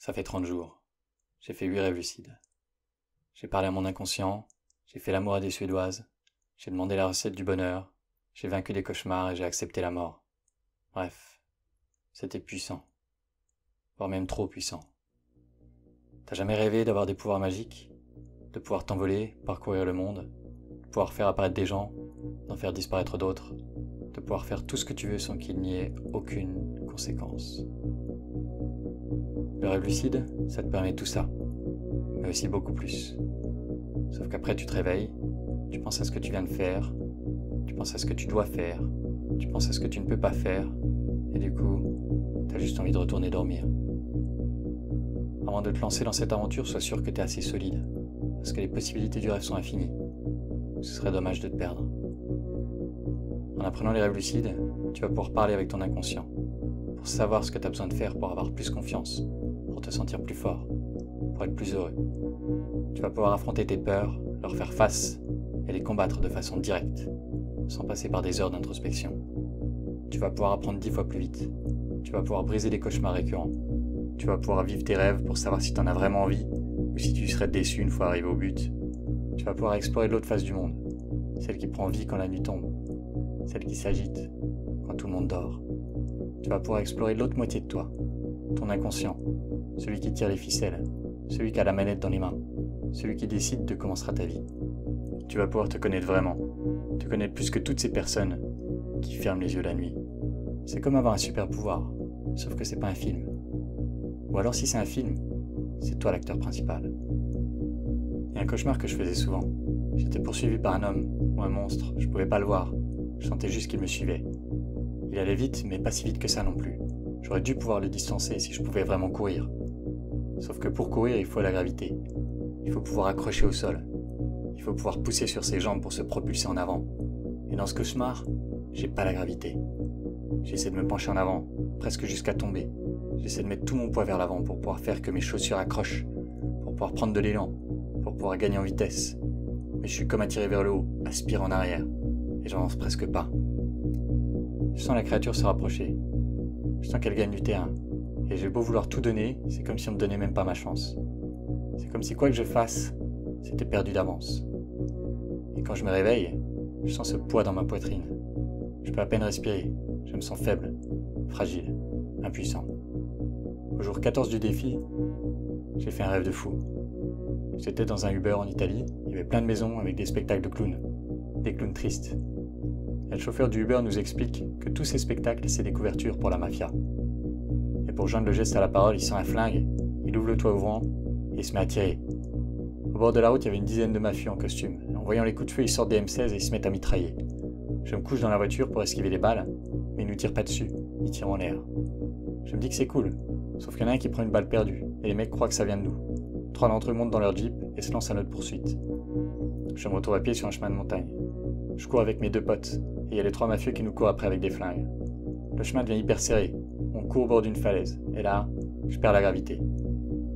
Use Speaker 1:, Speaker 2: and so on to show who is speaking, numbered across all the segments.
Speaker 1: Ça fait 30 jours. J'ai fait 8 rêves lucides. J'ai parlé à mon inconscient, j'ai fait l'amour à des Suédoises, j'ai demandé la recette du bonheur, j'ai vaincu des cauchemars et j'ai accepté la mort. Bref, c'était puissant. Voire même trop puissant. T'as jamais rêvé d'avoir des pouvoirs magiques? De pouvoir t'envoler, parcourir le monde, de pouvoir faire apparaître des gens, d'en faire disparaître d'autres, de pouvoir faire tout ce que tu veux sans qu'il n'y ait aucune conséquence. Le rêve lucide, ça te permet tout ça, mais aussi beaucoup plus. Sauf qu'après tu te réveilles, tu penses à ce que tu viens de faire, tu penses à ce que tu dois faire, tu penses à ce que tu ne peux pas faire, et du coup, t'as juste envie de retourner dormir. Avant de te lancer dans cette aventure, sois sûr que t'es assez solide, parce que les possibilités du rêve sont infinies. Ce serait dommage de te perdre. En apprenant les rêves lucides, tu vas pouvoir parler avec ton inconscient, pour savoir ce que tu as besoin de faire pour avoir plus confiance, pour te sentir plus fort, pour être plus heureux. Tu vas pouvoir affronter tes peurs, leur faire face et les combattre de façon directe, sans passer par des heures d'introspection. Tu vas pouvoir apprendre 10 fois plus vite. Tu vas pouvoir briser des cauchemars récurrents. Tu vas pouvoir vivre tes rêves pour savoir si tu en as vraiment envie ou si tu serais déçu une fois arrivé au but. Tu vas pouvoir explorer l'autre face du monde, celle qui prend vie quand la nuit tombe, celle qui s'agite quand tout le monde dort. Tu vas pouvoir explorer l'autre moitié de toi, ton inconscient, celui qui tire les ficelles, celui qui a la manette dans les mains, celui qui décide de comment sera ta vie. Tu vas pouvoir te connaître vraiment, te connaître plus que toutes ces personnes qui ferment les yeux la nuit. C'est comme avoir un super pouvoir, sauf que c'est pas un film. Ou alors si c'est un film, c'est toi l'acteur principal. Il y a un cauchemar que je faisais souvent. J'étais poursuivi par un homme ou un monstre, je pouvais pas le voir, je sentais juste qu'il me suivait. Il allait vite, mais pas si vite que ça non plus. J'aurais dû pouvoir le distancer si je pouvais vraiment courir. Sauf que pour courir, il faut la gravité. Il faut pouvoir accrocher au sol. Il faut pouvoir pousser sur ses jambes pour se propulser en avant. Et dans ce cauchemar, j'ai pas la gravité. J'essaie de me pencher en avant, presque jusqu'à tomber. J'essaie de mettre tout mon poids vers l'avant pour pouvoir faire que mes chaussures accrochent, pour pouvoir prendre de l'élan, pour pouvoir gagner en vitesse. Mais je suis comme attiré vers le haut, aspiré en arrière, et j'avance presque pas. Je sens la créature se rapprocher. Je sens qu'elle gagne du terrain. Et j'ai beau vouloir tout donner, c'est comme si on me donnait même pas ma chance. C'est comme si quoi que je fasse, c'était perdu d'avance. Et quand je me réveille, je sens ce poids dans ma poitrine. Je peux à peine respirer. Je me sens faible, fragile, impuissant. Au jour 14 du défi, j'ai fait un rêve de fou. J'étais dans un Uber en Italie, il y avait plein de maisons avec des spectacles de clowns. Des clowns tristes. Et le chauffeur du Uber nous explique que tous ces spectacles, c'est des couvertures pour la mafia. Et pour joindre le geste à la parole, il sent un flingue, il ouvre le toit ouvrant et il se met à tirer. Au bord de la route, il y avait une dizaine de mafieux en costume. En voyant les coups de feu, ils sortent des M16 et ils se mettent à mitrailler. Je me couche dans la voiture pour esquiver les balles, mais ils nous tirent pas dessus, ils tirent en l'air. Je me dis que c'est cool, sauf qu'il y en a un qui prend une balle perdue, et les mecs croient que ça vient de nous. 3 d'entre eux montent dans leur jeep et se lancent à notre poursuite. Je me retrouve à pied sur un chemin de montagne. Je cours avec mes 2 potes, et il y a les 3 mafieux qui nous courent après avec des flingues. Le chemin devient hyper serré, on court au bord d'une falaise, et là, je perds la gravité.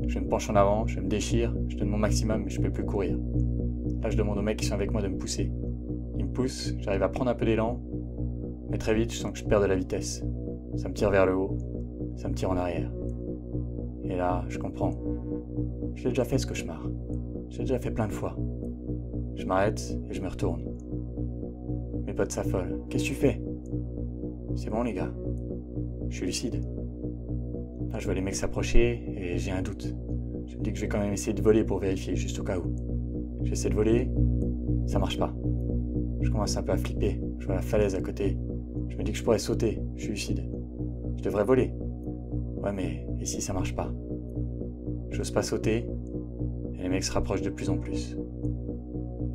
Speaker 1: Je me penche en avant, je me déchire, je donne mon maximum, mais je peux plus courir. Là, je demande aux mecs qui sont avec moi de me pousser. Ils me poussent, j'arrive à prendre un peu d'élan, mais très vite, je sens que je perds de la vitesse. Ça me tire vers le haut, ça me tire en arrière. Et là, je comprends. Je l'ai déjà fait ce cauchemar. Je l'ai déjà fait plein de fois. Je m'arrête et je me retourne. Mes potes s'affolent. Qu'est-ce que tu fais? C'est bon les gars. Je suis lucide. Là, je vois les mecs s'approcher et j'ai un doute. Je me dis que je vais quand même essayer de voler pour vérifier, juste au cas où. J'essaie de voler, ça marche pas. Je commence un peu à flipper. Je vois la falaise à côté. Je me dis que je pourrais sauter. Je suis lucide. Je devrais voler. Ouais, mais et si ça marche pas? J'ose pas sauter et les mecs se rapprochent de plus en plus.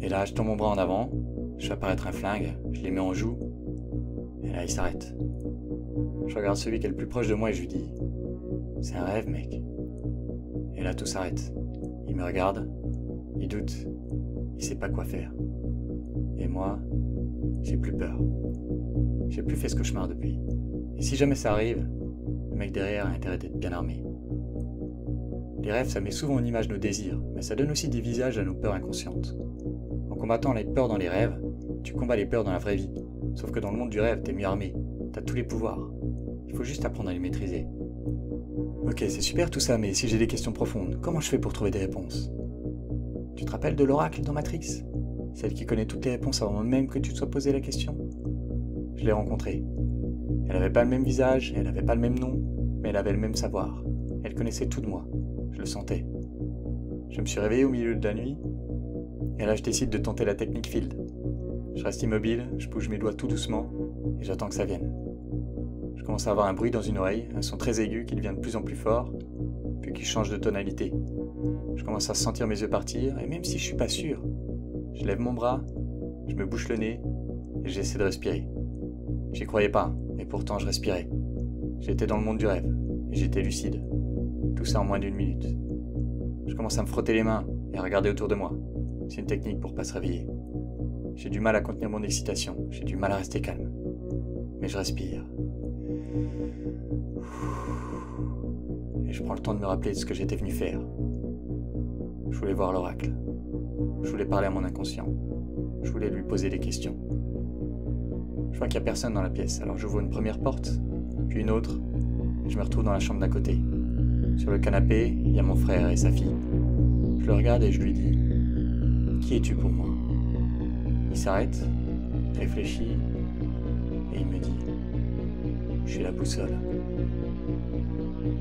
Speaker 1: Et là, je tends mon bras en avant, je fais apparaître un flingue, je les mets en joue et là, ils s'arrêtent. Je regarde celui qui est le plus proche de moi et je lui dis « C'est un rêve, mec. » Et là, tout s'arrête. Il me regarde, il doute, il sait pas quoi faire. Et moi, j'ai plus peur. J'ai plus fait ce cauchemar depuis. Et si jamais ça arrive, le mec derrière a intérêt d'être bien armé. Les rêves, ça met souvent en image nos désirs, mais ça donne aussi des visages à nos peurs inconscientes. En combattant les peurs dans les rêves, tu combats les peurs dans la vraie vie. Sauf que dans le monde du rêve, t'es mieux armé, t'as tous les pouvoirs. Il faut juste apprendre à les maîtriser. Ok, c'est super tout ça, mais si j'ai des questions profondes, comment je fais pour trouver des réponses? Tu te rappelles de l'oracle dans Matrix? Celle qui connaît toutes les réponses avant même que tu te sois posé la question? Je l'ai rencontrée. Elle avait pas le même visage, elle avait pas le même nom, mais elle avait le même savoir. Elle connaissait tout de moi. Je le sentais. Je me suis réveillé au milieu de la nuit, et là je décide de tenter la technique Field. Je reste immobile, je bouge mes doigts tout doucement, et j'attends que ça vienne. Je commence à avoir un bruit dans une oreille, un son très aigu qui devient de plus en plus fort, puis qui change de tonalité. Je commence à sentir mes yeux partir, et même si je suis pas sûr, je lève mon bras, je me bouche le nez, et j'essaie de respirer. J'y croyais pas, et pourtant je respirais. J'étais dans le monde du rêve, et j'étais lucide. Tout ça en moins d'1 minute. Je commence à me frotter les mains et à regarder autour de moi. C'est une technique pour pas se réveiller. J'ai du mal à contenir mon excitation, j'ai du mal à rester calme. Mais je respire. Et je prends le temps de me rappeler de ce que j'étais venu faire. Je voulais voir l'oracle. Je voulais parler à mon inconscient. Je voulais lui poser des questions. Je vois qu'il n'y a personne dans la pièce, alors j'ouvre une première porte, puis une autre, et je me retrouve dans la chambre d'à côté. Sur le canapé, il y a mon frère et sa fille. Je le regarde et je lui dis « Qui es-tu pour moi ?» Il s'arrête, réfléchit, et il me dit « Je suis la boussole. »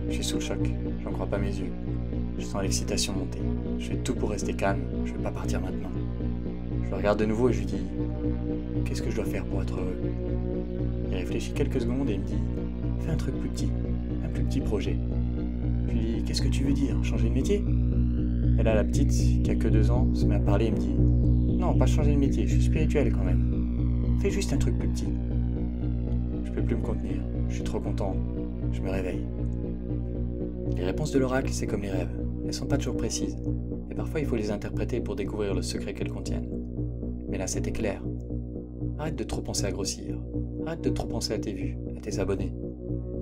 Speaker 1: Je suis sous le choc, j'en crois pas mes yeux. Je sens l'excitation monter. Je fais tout pour rester calme, je veux pas partir maintenant. Je le regarde de nouveau et je lui dis « Qu'est-ce que je dois faire pour être heureux ?» Il réfléchit quelques secondes et il me dit « Fais un truc plus petit, un plus petit projet. » Je lui dis « Qu'est-ce que tu veux dire? Changer de métier ?» Et là, la petite, qui a que 2 ans, se met à parler et me dit « Non, pas changer de métier, je suis spirituel quand même. Fais juste un truc plus petit. » Je peux plus me contenir, je suis trop content, je me réveille. Les réponses de l'oracle, c'est comme les rêves. Elles sont pas toujours précises, et parfois il faut les interpréter pour découvrir le secret qu'elles contiennent. Mais là, c'était clair. Arrête de trop penser à grossir. Arrête de trop penser à tes vues, à tes abonnés.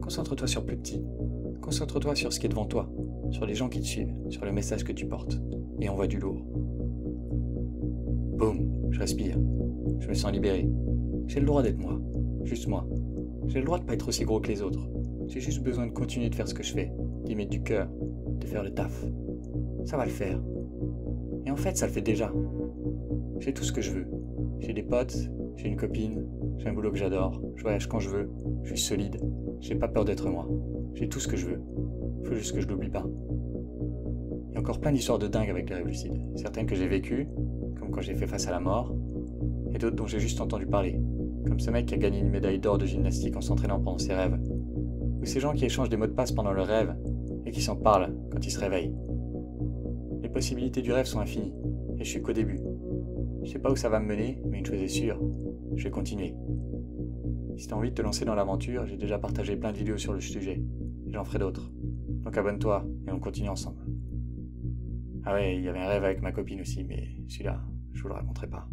Speaker 1: Concentre-toi sur plus petit. Concentre-toi sur ce qui est devant toi, sur les gens qui te suivent, sur le message que tu portes. Et envoie du lourd. Boum, je respire. Je me sens libéré. J'ai le droit d'être moi. Juste moi. J'ai le droit de pas être aussi gros que les autres. J'ai juste besoin de continuer de faire ce que je fais, d'y mettre du cœur, de faire le taf. Ça va le faire. Et en fait, ça le fait déjà. J'ai tout ce que je veux. J'ai des potes, j'ai une copine, j'ai un boulot que j'adore, je voyage quand je veux, je suis solide, j'ai pas peur d'être moi. J'ai tout ce que je veux. Faut juste que je l'oublie pas. Il y a encore plein d'histoires de dingue avec les rêves lucides. Certaines que j'ai vécues, comme quand j'ai fait face à la mort, et d'autres dont j'ai juste entendu parler, comme ce mec qui a gagné une médaille d'or de gymnastique en s'entraînant pendant ses rêves, ou ces gens qui échangent des mots de passe pendant leur rêve et qui s'en parlent quand ils se réveillent. Les possibilités du rêve sont infinies, et je suis qu'au début. Je sais pas où ça va me mener, mais une chose est sûre, je vais continuer. Si t'as envie de te lancer dans l'aventure, j'ai déjà partagé plein de vidéos sur le sujet, et j'en ferai d'autres. Donc abonne-toi, et on continue ensemble. Ah ouais, il y avait un rêve avec ma copine aussi, mais celui-là, je vous le raconterai pas.